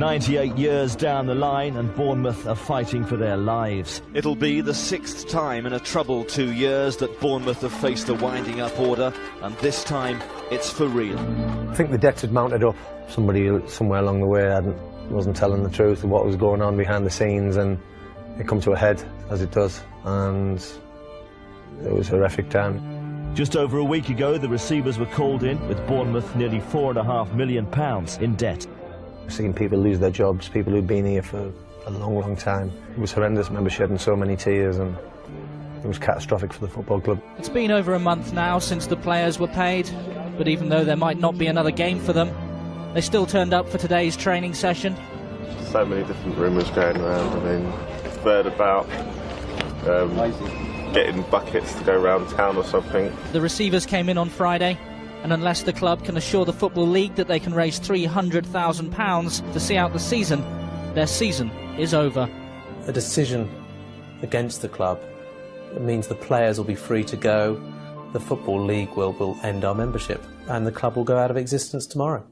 98 years down the line and Bournemouth are fighting for their lives. It'll be the 6th time in a troubled 2 years that Bournemouth have faced a winding up order, and this time it's for real. I think the debts had mounted up. Somebody somewhere along the way wasn't telling the truth of what was going on behind the scenes, and it come to a head, as it does, and it was a horrific time. Just over a week ago, the receivers were called in with Bournemouth nearly £4.5 million in debt. I've seen people lose their jobs, people who've been here for a long, long time. It was horrendous. I remember shedding so many tears, and it was catastrophic for the football club. It's been over a month now since the players were paid, but even though there might not be another game for them, they still turned up for today's training session. So many different rumours going around. I mean, I've heard about getting buckets to go around town or something. The receivers came in on Friday, and unless the club can assure the Football League that they can raise £300,000 to see out the season, their season is over. A decision against the club means the players will be free to go, the Football League will end our membership, and the club will go out of existence tomorrow.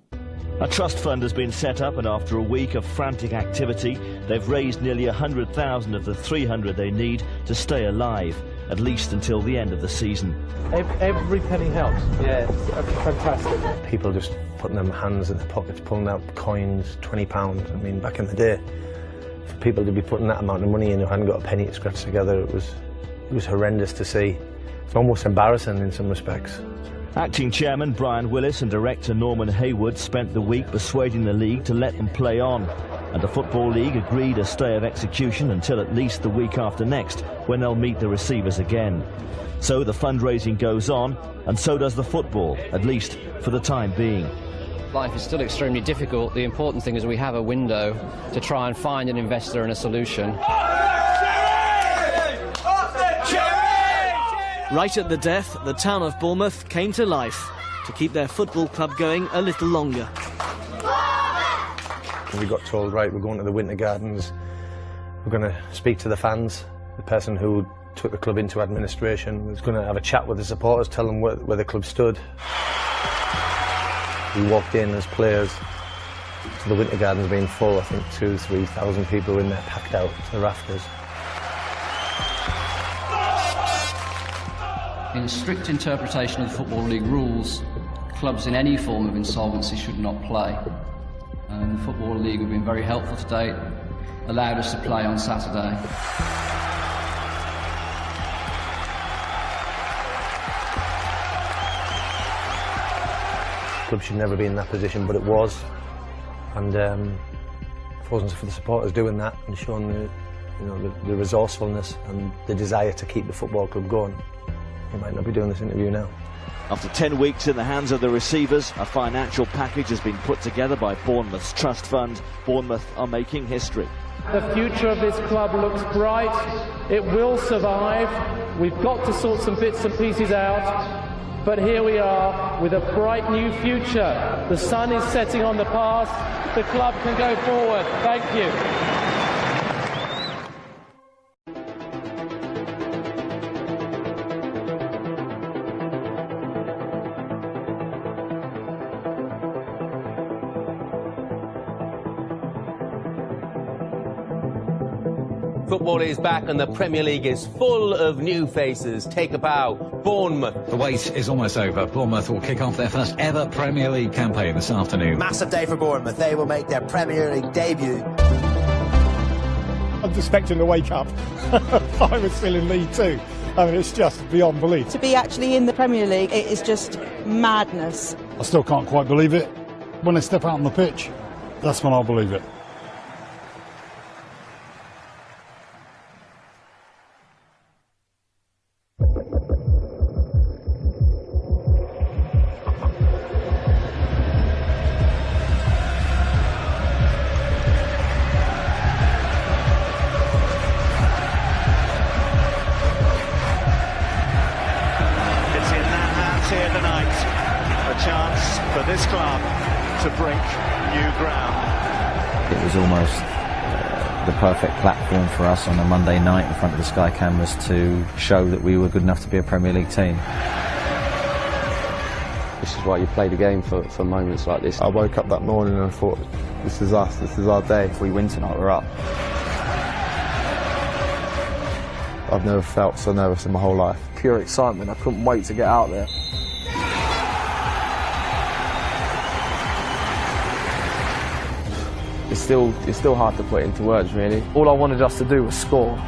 A trust fund has been set up, and after a week of frantic activity, they've raised nearly 100,000 of the 300 they need to stay alive, at least until the end of the season. Every penny helps. Yeah, it's fantastic. People just putting their hands in their pockets, pulling out coins, £20. I mean, back in the day, for people to be putting that amount of money in who hadn't got a penny to scratch together, it was horrendous to see. It's almost embarrassing in some respects. Acting chairman Brian Willis and director Norman Haywood spent the week persuading the league to let them play on, and the Football League agreed a stay of execution until at least the week after next, when they'll meet the receivers again. So the fundraising goes on, and so does the football, at least for the time being. Life is still extremely difficult. The important thing is we have a window to try and find an investor and a solution. Right at the death, the town of Bournemouth came to life to keep their football club going a little longer. We got told, right, we're going to the Winter Gardens, we're going to speak to the fans. The person who took the club into administration was going to have a chat with the supporters, tell them where the club stood. We walked in as players to the Winter Gardens being full. I think 2,000–3,000 people were in there, packed out to the rafters. In a strict interpretation of the Football League rules, clubs in any form of insolvency should not play. And the Football League have been very helpful to date, allowed us to play on Saturday. The club should never be in that position, but it was. And if it wasn't for the supporters doing that and showing the resourcefulness and the desire to keep the football club going, we might not be doing this interview now. After 10 weeks in the hands of the receivers, a financial package has been put together by Bournemouth's trust fund. Bournemouth are making history. The future of this club looks bright. It will survive. We've got to sort some bits and pieces out. But here we are with a bright new future. The sun is setting on the past. The club can go forward. Thank you. Football is back and the Premier League is full of new faces. Take a bow, Bournemouth. The wait is almost over. Bournemouth will kick off their first ever Premier League campaign this afternoon. Massive day for Bournemouth. They will make their Premier League debut. I'm expecting to wake up if I was still in League Two. I mean, it's just beyond belief. To be actually in the Premier League, it is just madness. I still can't quite believe it. When they step out on the pitch, that's when I'll believe it. Here tonight, a chance for this club to break new ground. It was almost the perfect platform for us on a Monday night in front of the Sky Cameras to show that we were good enough to be a Premier League team. This is why you play the game, for moments like this. I woke up that morning and I thought, this is us, this is our day. If we win tonight, we're up. I've never felt so nervous in my whole life. Pure excitement, I couldn't wait to get out there. It's still hard to put into words, really. All I wanted us to do was score.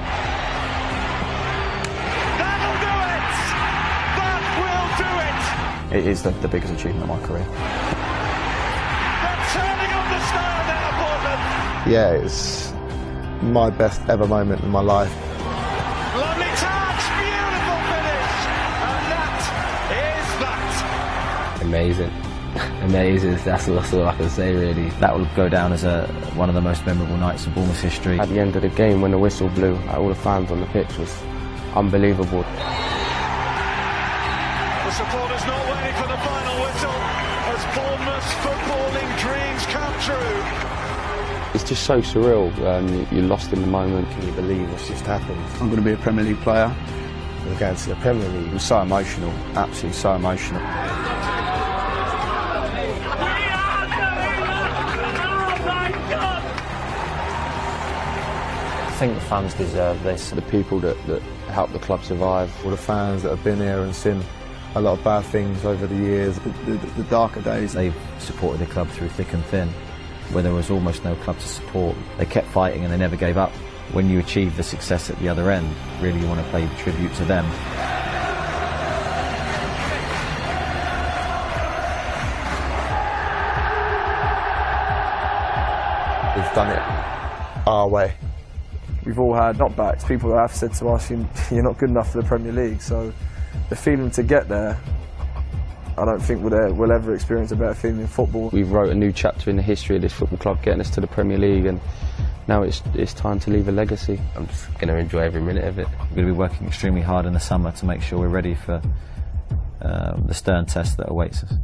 It is the biggest achievement of my career. They're turning on the style now, Bournemouth. Yeah, it's my best ever moment in my life. Lovely touch, beautiful finish, and that is that. Amazing. Amazing, that's all I can say, really. That will go down as one of the most memorable nights in Bournemouth's history. At the end of the game, when the whistle blew, all the fans on the pitch was unbelievable. The supporters not waiting for the final whistle as Bournemouth's footballing dreams come true. It's just so surreal. You're lost in the moment. Can you believe what's just happened? I'm going to be a Premier League player. We're going to the Premier League. It was so emotional, absolutely so emotional. I think the fans deserve this. The people that help the club survive. All the fans that have been here and seen a lot of bad things over the years. The darker days. They've supported the club through thick and thin. When there was almost no club to support, they kept fighting and they never gave up. When you achieve the success at the other end, really you want to pay tribute to them. We've done it our way. We've all had knockbacks. People that have said to us, you're not good enough for the Premier League. So the feeling to get there, I don't think we'll ever experience a better feeling in football. We've wrote a new chapter in the history of this football club, getting us to the Premier League, and now it's time to leave a legacy. I'm just going to enjoy every minute of it. We're going to be working extremely hard in the summer to make sure we're ready for the stern test that awaits us.